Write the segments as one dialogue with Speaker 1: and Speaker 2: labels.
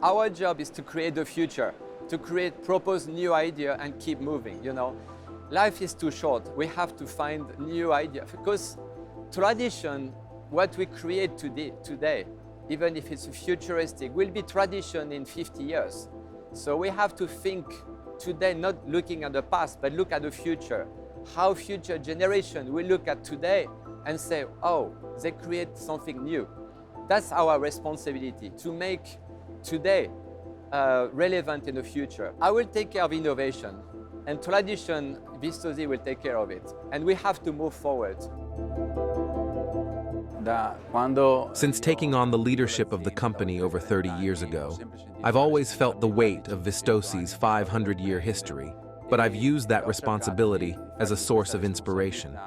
Speaker 1: Our job is to create the future, to propose new idea and keep moving, you know. Life is too short. We have to find new ideas because tradition, what we create today, even if it's futuristic, will be tradition in 50 years. So we have to think today, not looking at the past, but look at the future. How future generation will look at today and say, oh, they create something new. That's our responsibility, to make today relevant in the future. I will take care of innovation, and tradition, Vistosi will take care of it. And we have to move forward.
Speaker 2: Since taking on the leadership of the company over 30 years ago, I've always felt the weight of Vistosi's 500-year history, but I've used that responsibility as a source of inspiration.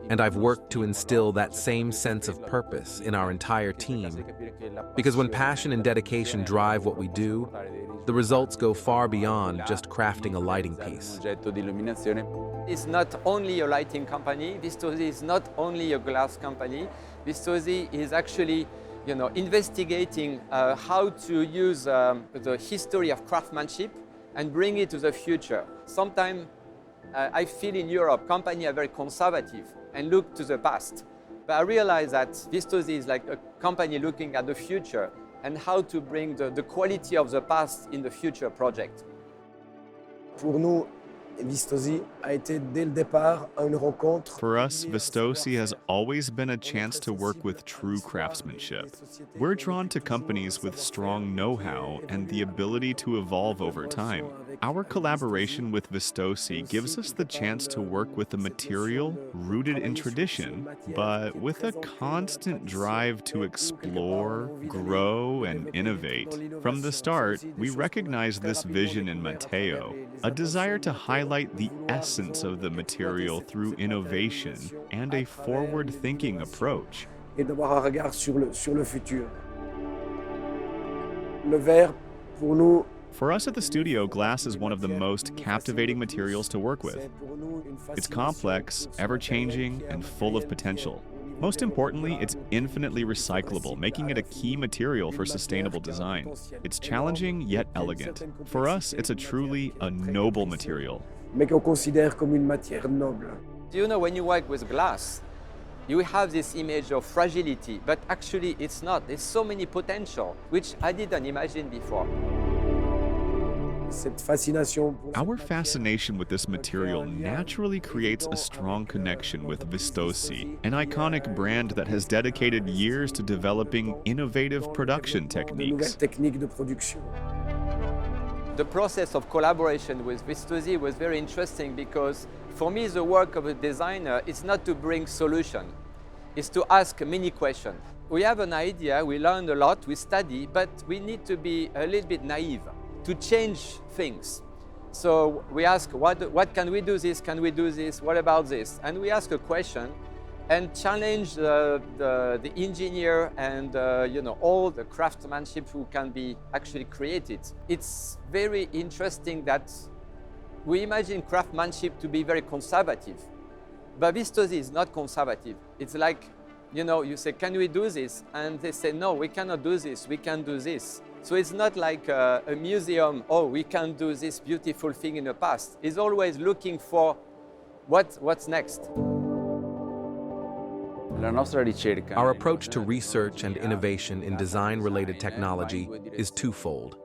Speaker 2: And I've worked to instill that same sense of purpose in our entire team, because when passion and dedication drive what we do, the results go far beyond just crafting a lighting piece.
Speaker 1: It's not only a lighting company. Vistosi is not only a glass company. Vistosi is actually, you know, investigating how to use the history of craftsmanship and bring it to the future. Sometimes I feel in Europe, companies are very conservative and look to the past. But I realize that Vistosi is like a company looking at the future and how to bring the quality of the past in the future project.
Speaker 3: Pour nous, Vistosi a été dès le départ une rencontre.
Speaker 4: For us, Vistosi has always been a chance to work with true craftsmanship. We're drawn to companies with strong know-how and the ability to evolve over time. Our collaboration with Vistosi gives us the chance to work with a material rooted in tradition, but with a constant drive to explore, grow, and innovate. From the start, we recognized this vision in Matteo, a desire to highlight the essence of the material through innovation and a forward-thinking approach.
Speaker 3: Et d'avoir un regard sur le futur. Le verre, pour nous,
Speaker 4: For us at the studio, glass is one of the most captivating materials to work with. It's complex, ever-changing, and full of potential. Most importantly, it's infinitely recyclable, making it a key material for sustainable design. It's challenging yet elegant. For us, it's a noble material.
Speaker 3: mais qu'on considère comme une matière noble.
Speaker 1: Do you know, when you work with glass, you have this image of fragility, but actually it's not. There's so many potential, which I didn't imagine before.
Speaker 3: Cette fascination pour
Speaker 4: Our fascination with this material naturally creates a strong connection with Vistosi, an iconic brand that has dedicated years to developing innovative production
Speaker 3: de nouvelles
Speaker 4: techniques.
Speaker 3: techniques de production.
Speaker 1: The process of collaboration with Vistosi was very interesting because for me the work of a designer is not to bring solution, it's to ask many questions. We have an idea, we learn a lot, we study, but we need to be a little bit naive to change things. So we ask, what can we do this? Can we do this? What about this? And we ask a question and challenge the engineer and all the craftsmanship who can be actually created. It's very interesting that we imagine craftsmanship to be very conservative, but Vistosi is not conservative. It's like, you say, can we do this? And they say, no, we cannot do this, we can do this. So it's not like a museum, oh, we can do this beautiful thing in the past. It's always looking for what's next.
Speaker 2: Our approach to research and innovation in design-related technology is twofold.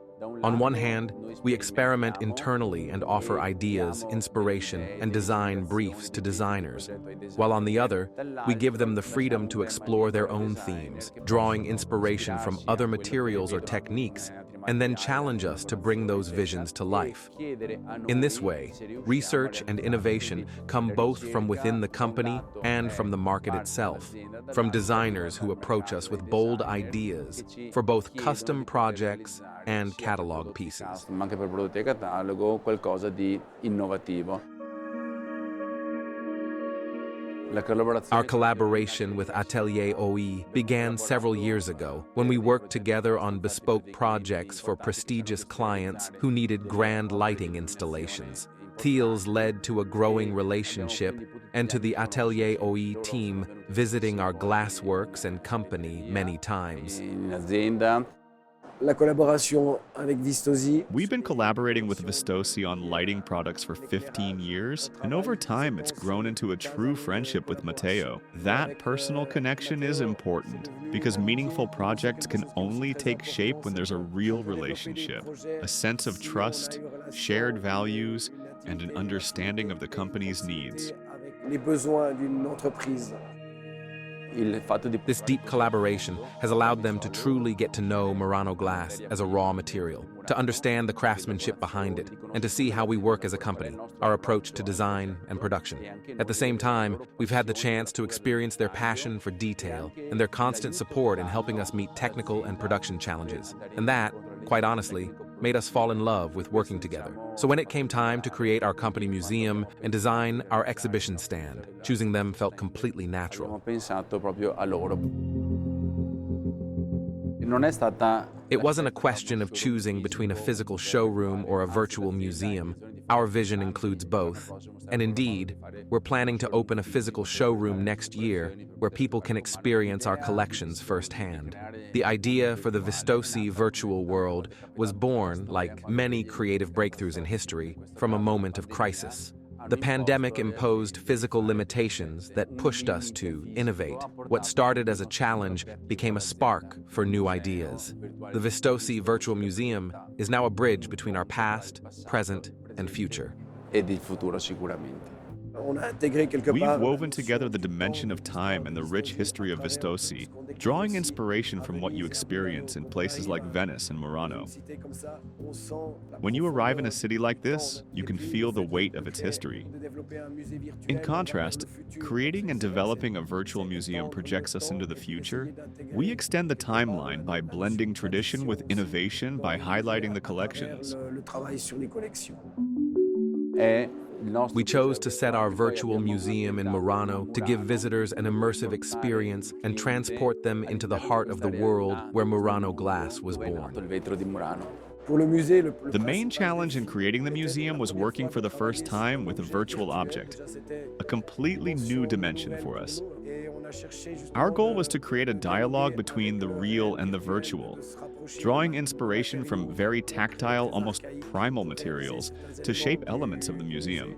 Speaker 2: On one hand, we experiment internally and offer ideas, inspiration, and design briefs to designers, while on the other, we give them the freedom to explore their own themes, drawing inspiration from other materials or techniques, and then challenge us to bring those visions to life. In this way, research and innovation come both from within the company and from the market itself, from designers who approach us with bold ideas for both custom projects and catalog pieces. Our collaboration with Atelier OE began several years ago when we worked together on bespoke projects for prestigious clients who needed grand lighting installations. Thiels led to a growing relationship and to the Atelier OE team visiting our glassworks and company many times.
Speaker 3: La collaboration avec Vistosi.
Speaker 4: We've been collaborating with Vistosi on lighting products for 15 years, and over time it's grown into a true friendship with Matteo. That personal connection is important, because meaningful projects can only take shape when there's a real relationship, a sense of trust, shared values, and an understanding of the company's needs.
Speaker 3: Les besoins d'une entreprise.
Speaker 2: This deep collaboration has allowed them to truly get to know Murano glass as a raw material, to understand the craftsmanship behind it, and to see how we work as a company, our approach to design and production. At the same time, we've had the chance to experience their passion for detail and their constant support in helping us meet technical and production challenges. And that, quite honestly, made us fall in love with working together. So when it came time to create our company museum and design our exhibition stand, choosing them felt completely natural. It wasn't a question of choosing between a physical showroom or a virtual museum. Our vision includes both. And indeed, we're planning to open a physical showroom next year where people can experience our collections firsthand. The idea for the Vistosi virtual world was born, like many creative breakthroughs in history, from a moment of crisis. The pandemic imposed physical limitations that pushed us to innovate. What started as a challenge became a spark for new ideas. The Vistosi Virtual Museum is now a bridge between our past, present, and future.
Speaker 4: We've woven together the dimension of time and the rich history of Vistosi, drawing inspiration from what you experience in places like Venice and Murano. When you arrive in a city like this, you can feel the weight of its history. In contrast, creating and developing a virtual museum projects us into the future. We extend the timeline by blending tradition with innovation by highlighting the collections.
Speaker 2: We chose to set our virtual museum in Murano to give visitors an immersive experience and transport them into the heart of the world where Murano glass was born.
Speaker 4: The main challenge in creating the museum was working for the first time with a virtual object, a completely new dimension for us. Our goal was to create a dialogue between the real and the virtual, drawing inspiration from very tactile, almost primal materials to shape elements of the museum.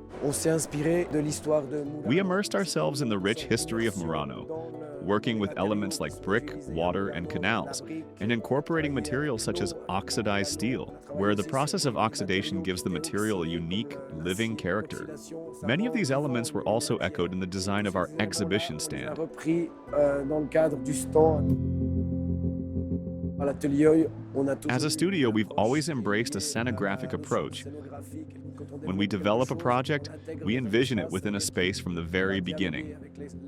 Speaker 4: We immersed ourselves in the rich history of Murano, working with elements like brick, water, and canals, and incorporating materials such as oxidized steel, where the process of oxidation gives the material a unique, living character. Many of these elements were also echoed in the design of our exhibition stand. As a studio, we've always embraced a scenographic approach. When we develop a project, we envision it within a space from the very beginning.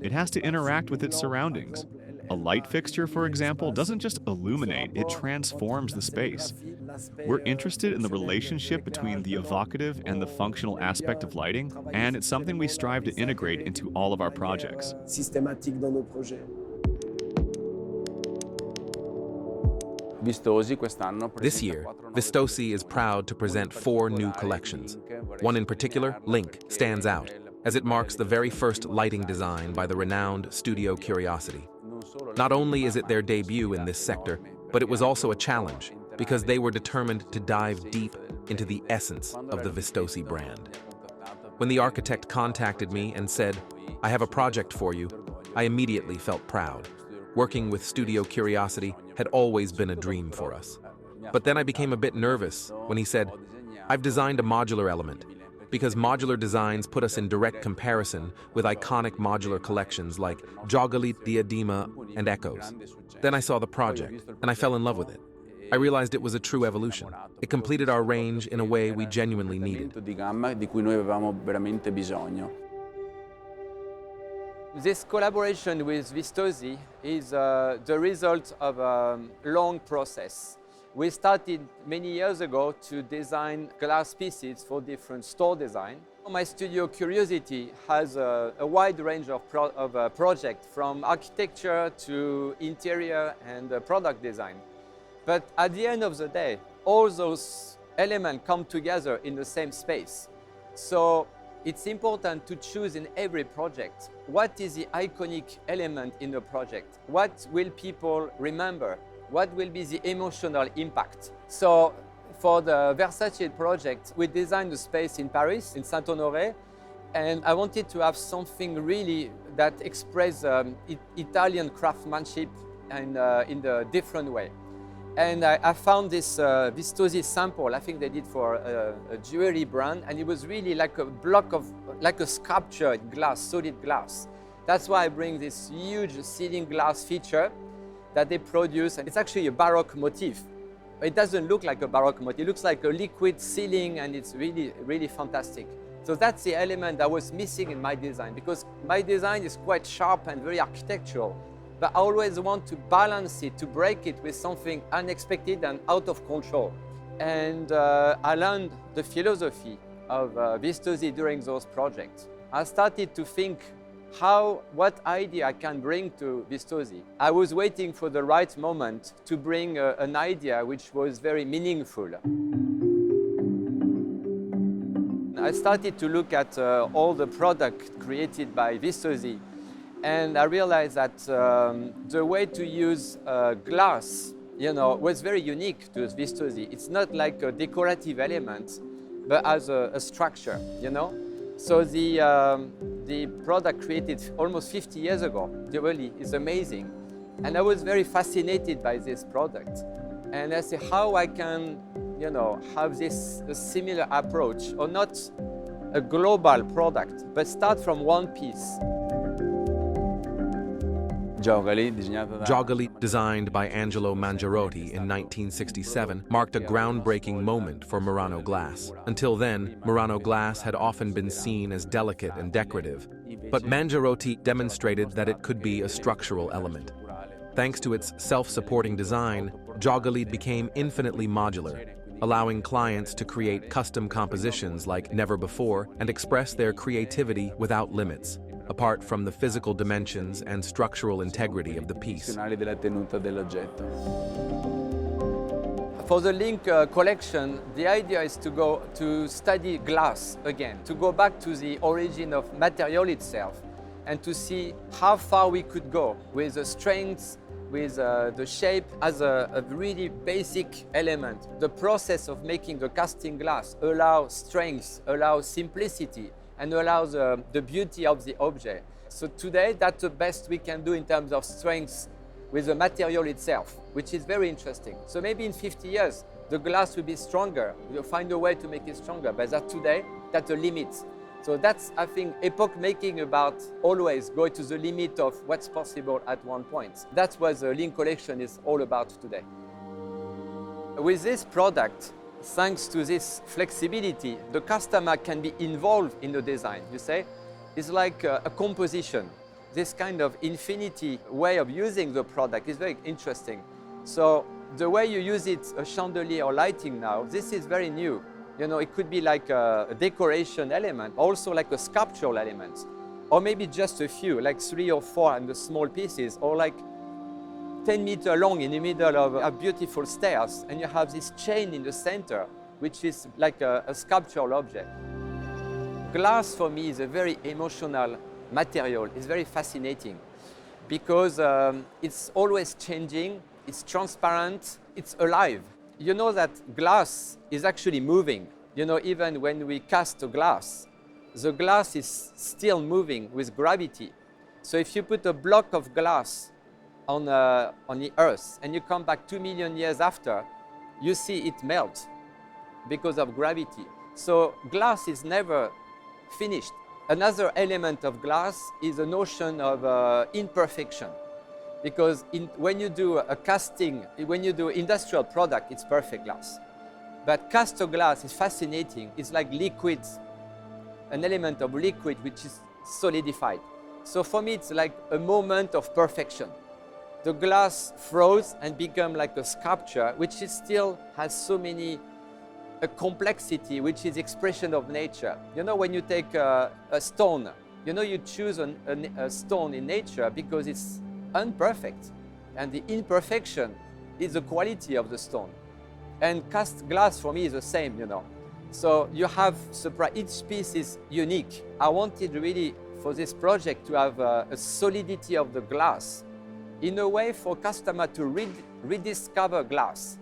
Speaker 4: It has to interact with its surroundings. A light fixture, for example, doesn't just illuminate, it transforms the space. We're interested in the relationship between the evocative and the functional aspect of lighting, and it's something we strive to integrate into all of our projects.
Speaker 2: This year, Vistosi is proud to present 4 new collections. One in particular, Link, stands out, as it marks the very first lighting design by the renowned Studio Curiosity. Not only is it their debut in this sector, but it was also a challenge, because they were determined to dive deep into the essence of the Vistosi brand. When the architect contacted me and said, "I have a project for you," I immediately felt proud. Working with Studio Curiosity had always been a dream for us. But then I became a bit nervous when he said, "I've designed a modular element," because modular designs put us in direct comparison with iconic modular collections like Jogalit, Diadema, and Echoes. Then I saw the project, and I fell in love with it. I realized it was a true evolution. It completed our range in a way we genuinely needed.
Speaker 1: This collaboration with Vistosi is the result of a long process. We started many years ago to design glass pieces for different store design. My studio Curiosity has a wide range of projects, from architecture to interior and product design. But at the end of the day, all those elements come together in the same space. So it's important to choose in every project what is the iconic element in the project. What will people remember? what will be the emotional impact. So for the Versace project, we designed a space in Paris, in Saint-Honoré, and I wanted to have something really that expressed Italian craftsmanship and in a different way. And I found this Vistosi sample, I think they did for a jewelry brand, and it was really like a block of, like a sculpture in glass, solid glass. That's why I bring this huge ceiling glass feature that they produce, and it's actually a Baroque motif. It doesn't look like a Baroque motif, it looks like a liquid ceiling, and it's really, really fantastic. So that's the element that was missing in my design, because my design is quite sharp and very architectural. But I always want to balance it, to break it with something unexpected and out of control. And I learned the philosophy of Vistosi during those projects. I started to think what idea I can bring to Vistosi. I was waiting for the right moment to bring an idea which was very meaningful. I started to look at all the products created by Vistosi, and I realized that the way to use glass, was very unique to Vistosi. It's not like a decorative element, but as a structure, So the product created almost 50 years ago, really is amazing. And I was very fascinated by this product. And I said, how I can, have this similar approach, or not a global product, but start from one piece.
Speaker 2: Giogali, designed by Angelo Mangiarotti in 1967, marked a groundbreaking moment for Murano glass. Until then, Murano glass had often been seen as delicate and decorative, but Mangiarotti demonstrated that it could be a structural element. Thanks to its self-supporting design, Giogali became infinitely modular, allowing clients to create custom compositions like never before and express their creativity without limits, apart from the physical dimensions and structural integrity of the piece.
Speaker 1: For the Link collection, the idea is to study glass again, to go back to the origin of material itself, and to see how far we could go with the strengths, with the shape as a really basic element. The process of making a casting glass allows strength, allows simplicity, and allows the beauty of the object. So today, that's the best we can do in terms of strength with the material itself, which is very interesting. So maybe in 50 years, the glass will be stronger. We'll find a way to make it stronger, but that today, that's the limit. So that's, I think, epoch making about always go to the limit of what's possible at one point. That's what the Link collection is all about today. With this product, thanks to this flexibility, the customer can be involved in the design. You say, it's like a composition. This kind of infinity way of using the product is very interesting. So the way you use it, a chandelier or lighting now, this is very new. It could be like a decoration element, also like a sculptural element, or maybe just a few, like 3 or 4 and the small pieces, or like 10 meters long in the middle of a beautiful stairs, and you have this chain in the center, which is like a sculptural object. Glass for me is a very emotional material. It's very fascinating because it's always changing, it's transparent, it's alive. You know that glass is actually moving. Even when we cast a glass, the glass is still moving with gravity. So if you put a block of glass on the earth and you come back 2 million years after, you see it melt because of gravity. So glass is never finished. Another element of glass is the notion of imperfection. Because when you do a casting, when you do industrial product, it's perfect glass. But cast glass is fascinating. It's like liquid, an element of liquid which is solidified. So for me, it's like a moment of perfection. The glass froze and become like a sculpture, which still has so many a complexity, which is expression of nature. When you take a stone, you choose a stone in nature because it's imperfect, and the imperfection is the quality of the stone. And cast glass for me is the same, So you have surprise. Each piece is unique. I wanted really for this project to have a solidity of the glass, in a way for customer to rediscover glass,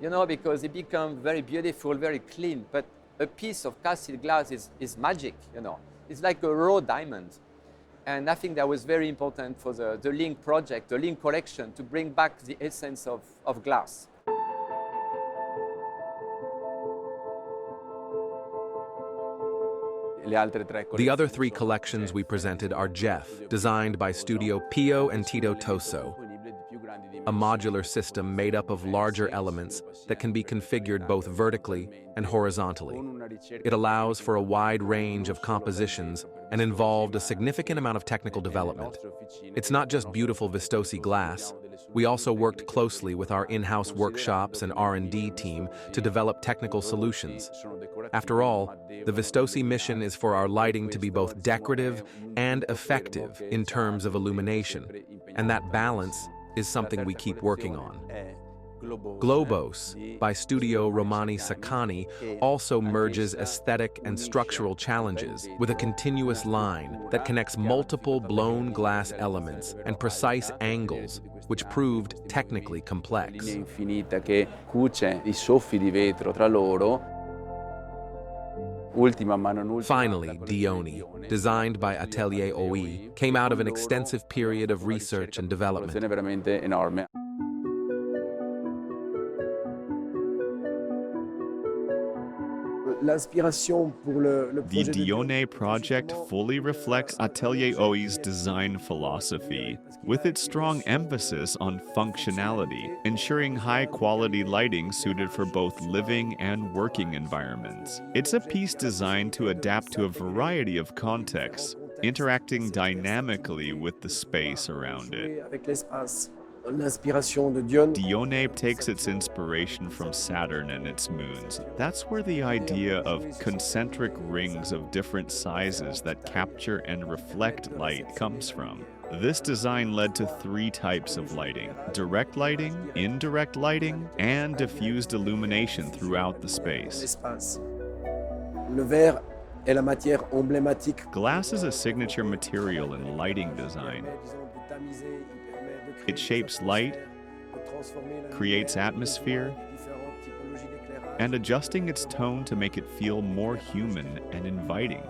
Speaker 1: you know, because it becomes very beautiful, very clean, but a piece of casted glass is magic, you know. It's like a raw diamond. And I think that was very important for the Link project, the Link collection, to bring back the essence of glass.
Speaker 2: The other three collections we presented are Jeff, designed by Studio Pio and Tito Toso, a modular system made up of larger elements that can be configured both vertically and horizontally. It allows for a wide range of compositions and involved a significant amount of technical development. It's not just beautiful Vistosi glass. We also worked closely with our in-house workshops and R&D team to develop technical solutions. After all, the Vistosi mission is for our lighting to be both decorative and effective in terms of illumination, and that balance is something we keep working on. Globos, by Studio Romani Saccani, also merges aesthetic and structural challenges with a continuous line that connects multiple blown glass elements and precise angles, which proved technically complex. Finally, Dioni, designed by Atelier OE, came out of an extensive period of research and development.
Speaker 4: The Dione project fully reflects Atelier OE's design philosophy, with its strong emphasis on functionality, ensuring high-quality lighting suited for both living and working environments. It's a piece designed to adapt to a variety of contexts, interacting dynamically with the space around it. Dione takes its inspiration from Saturn and its moons. That's where the idea of concentric rings of different sizes that capture and reflect light comes from. This design led to three types of lighting: direct lighting, indirect lighting, and diffused illumination throughout the space. Glass is a signature material in lighting design. It shapes light, creates atmosphere, and adjusting its tone to make it feel more human and inviting.